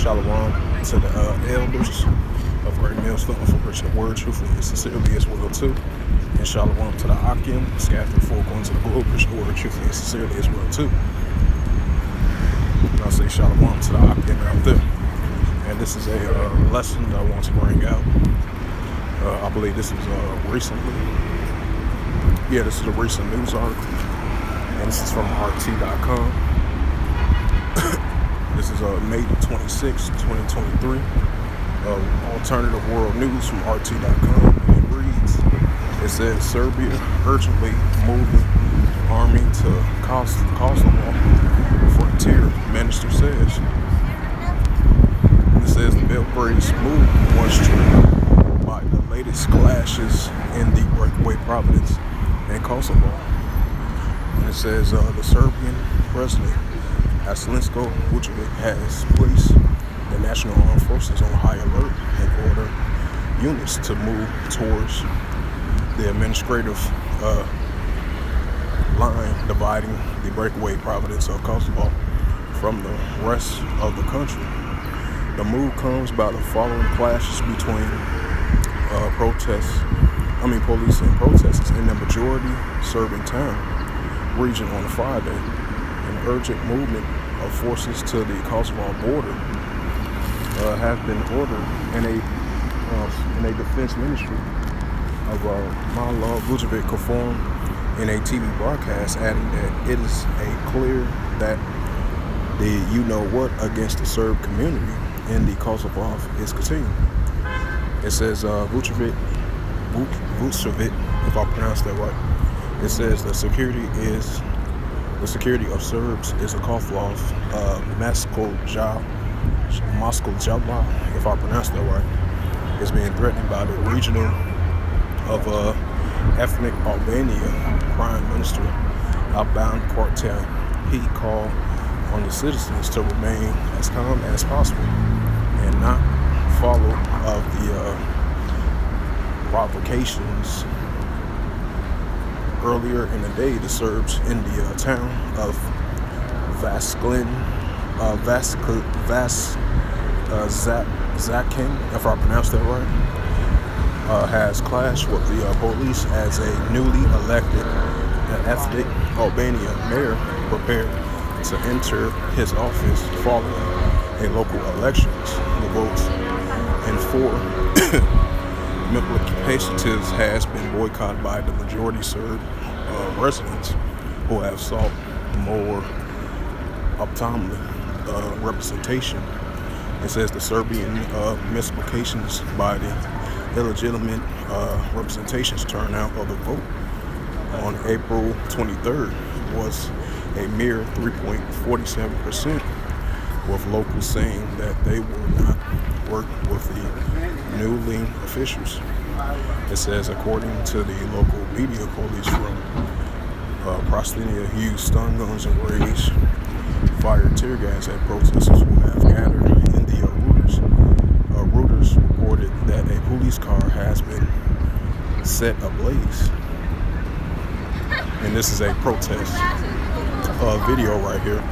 Shalom to the elders of Great Millstone for preaching the word truthfully and sincerely as well too. And Shalom to the Akim, scattered four corners of the globe, preaching the word truthfully and sincerely as well too. And I'll say Shalom to the Akim out there. And this is a lesson that I want to bring out. I believe this is recently. Yeah, this is a recent news article. And this is from RT.com. This is May 26, 2023. Alternative World News from RT.com. And it reads, it says Serbia urgently moving army to Kosovo frontier, minister says. And it says the Belgrade's move was triggered by the latest clashes in the breakaway province in Kosovo. And it says the Serbian president Aslinsko Vujovic has placed the National Armed Forces on high alert and order units to move towards the administrative line dividing the breakaway province of Kosovo from the rest of the country. The move comes by the following clashes between police and protesters in the majority Serbian town region on Friday. An urgent movement of forces to the Kosovo border have been ordered in a defense ministry of Milo Vujovic confirmed in a TV broadcast, adding that it is clear that the you-know-what against the Serb community in the Kosovo is continuing. It says Vujovic, if I pronounce that right. It says the security of Serbs is a Kosovo Moscow Java, if I pronounce that right, is being threatened by the regional of ethnic Albania Prime Minister Alban Kurti. He called on the citizens to remain as calm as possible and not follow of the provocations. Earlier in the day, the Serbs in the town of Zakin, if I pronounce that right, has clashed with the police as a newly elected ethnic Albania mayor prepared to enter his office following a local elections. The votes and four representatives has been boycotted by the majority Serb residents who have sought more optimally representation. It says the Serbian misapplications by the illegitimate representations turnout of the vote on April 23rd was a mere 3.47%, with locals saying that they will not work with the newly officials. It says according to the local media, police from Pristina used stun guns and rage, fired tear gas at protesters who have gathered in the Reuters reported that a police car has been set ablaze. And this is a protest video right here.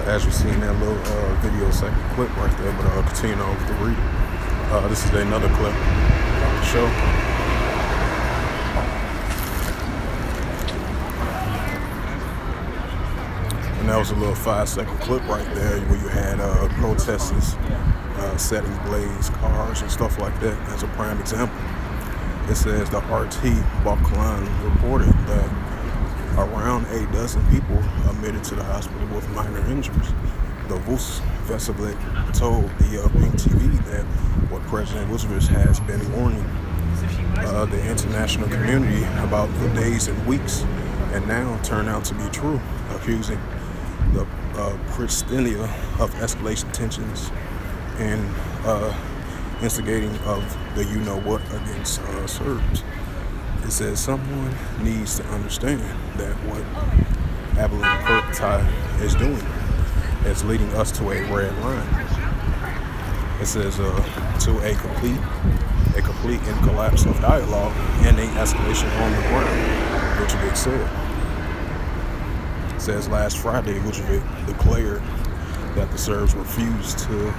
As you see in that little video second clip right there, but I'll continue on with the reading. This is another clip of the show. And that was a little 5-second clip right there where you had protesters setting ablaze cars and stuff like that as a prime example. It says the RT Balkan reported that around a dozen people admitted to the hospital with minor injuries. The Vujovic told the Pink TV that what President Vujovic has been warning the international community about for days and weeks, and now turned out to be true, accusing the Pristina of escalation tensions and instigating of the you-know-what against Serbs. It says someone needs to understand that what Alban Kurti is doing is leading us to a red line. It says to a complete and collapse of dialogue and a escalation on the ground, Vucevic said. It says last Friday, Vucevic declared that the Serbs refused to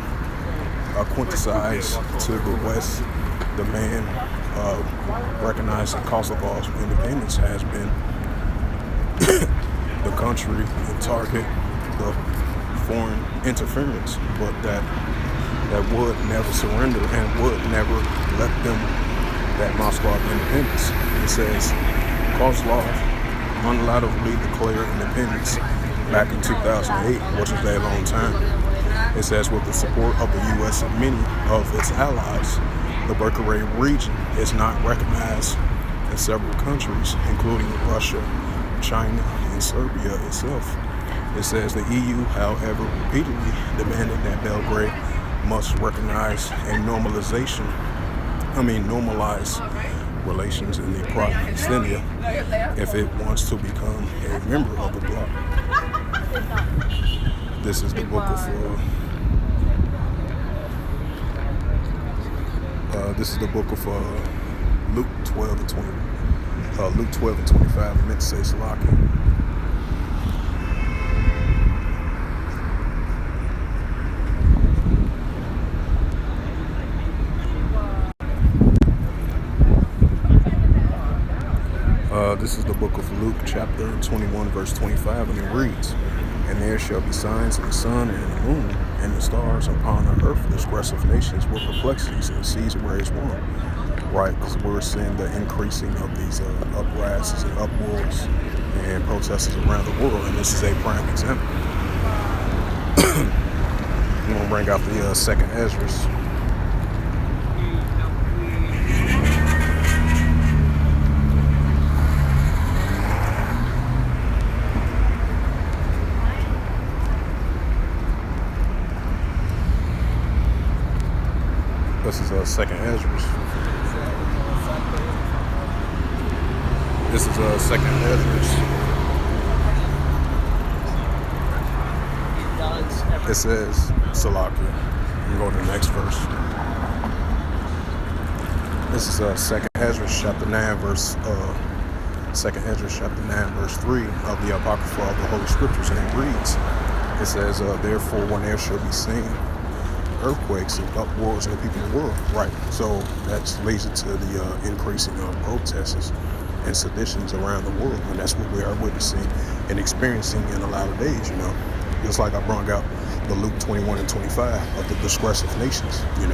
quintessize to the West demand of recognizing Kosovo's independence has been the country to target the foreign interference, but that would never surrender and would never let them that Moscow independence. It says Kosovo unilaterally declared independence back in 2008, which is a long time. It says with the support of the U.S. and many of its allies, the Bulgaria region is not recognized in several countries, including Russia, China, and Serbia itself. It says the EU, however, repeatedly demanded that Belgrade must recognize a normalize relations in the Provincia if it wants to become a member of the bloc. This is the book of Luke 12 and 20. Luke 12 and 25. I meant to say Salaki. This is the book of Luke, chapter 21, verse 25, and it reads, "And there shall be signs in the sun and in the moon and the stars upon the earth, disgressive nations with perplexities, and the seas where it's warm." Right, because we're seeing the increasing of these uprisings and upwars and protests around the world, and this is a prime example. I'm going to bring out the second Esdras. This is second Esdras. This is second Esdras. It says Salaki. I'm going to the next verse. This is second Esdras chapter 9 verse second Esdras chapter 9 verse 3 of the Apocrypha of the Holy Scriptures, and it reads. It says, "Therefore, when there shall be seen earthquakes and upwars in the people of the world." Right. So that leads to the increasing of protests and seditions around the world, and that's what we are witnessing and experiencing in a lot of days. Just like I brought out the Luke 21 and 25 of the disgressive nations. And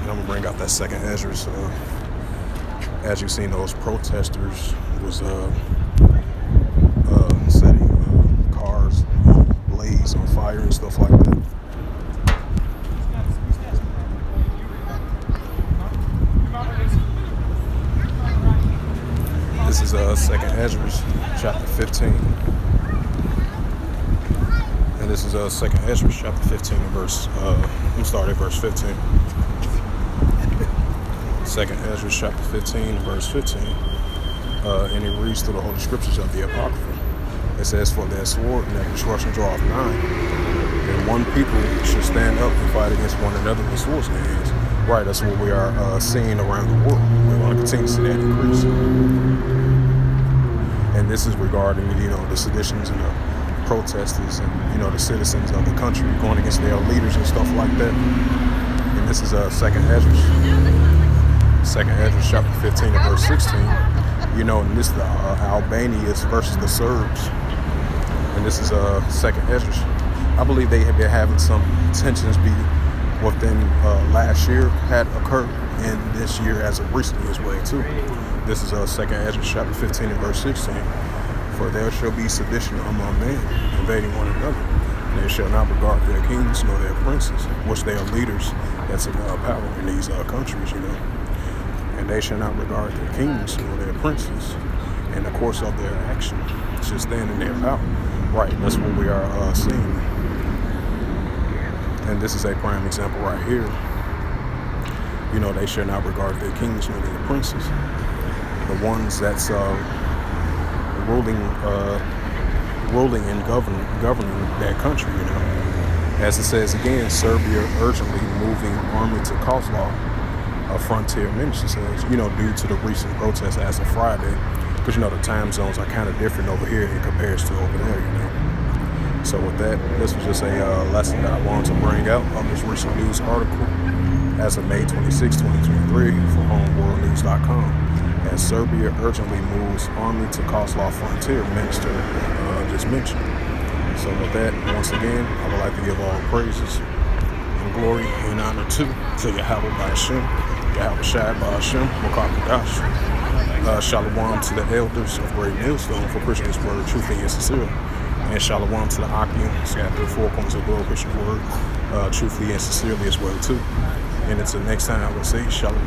I'm gonna bring out that second Esdras. As you've seen, those protesters was setting cars blaze on fire and stuff like that. This is second Esdras chapter 15, and this is second Esdras chapter 15 and verse. I'm starting at verse 15. Second Esdras chapter 15 verse 15, and it reads through the Holy Scriptures of the Apocrypha. It says, "For their sword and their destruction draweth nigh, and one people should stand up and fight against one another with swords in their hands." Right, that's what we are seeing around the world. We're going to continue to see that increase. And this is regarding, the seditions and the protesters and, the citizens of the country going against their leaders and stuff like that. And this is second Esdras. Second Esdras chapter 15 and verse 16. And this is the Albanians versus the Serbs. And this is second Esdras. I believe they have been having some tensions within last year had occurred, and this year as of recently as well too. This is second Esdras chapter 15 and verse 16. "For there shall be sedition among men, invading one another. And they shall not regard their kings nor their princes," which they are leaders that's in power in these countries, "And they shall not regard their kings nor their princes, in the course of their action should stand in their power." Right, that's what we are seeing. And this is a prime example right here. They shall not regard their kings nor their princes. The ones that's ruling and governing that country, As it says again, Serbia urgently moving army to Kosovo, a frontier minister says, due to the recent protests as of Friday, because the time zones are kind of different over here in comparison to over there. So with that, this was just a lesson that I wanted to bring out on this recent news article as of May 26, 2023 from homeworldnews.com. As Serbia urgently moves army to Kosovo frontier, minister just mentioned. So with that, once again, I would like to give all praises and glory and honor to Yahweh by Hashem, Yahweh Shai by Hashem, Wakakadash. Shalom to the elders of Great Millstone for preaching His word truthfully and sincerely. And shalom to the Akim, scattered through 4 corners of the globe, preaching His word truthfully and sincerely as well too. And until next time, I will say shalom.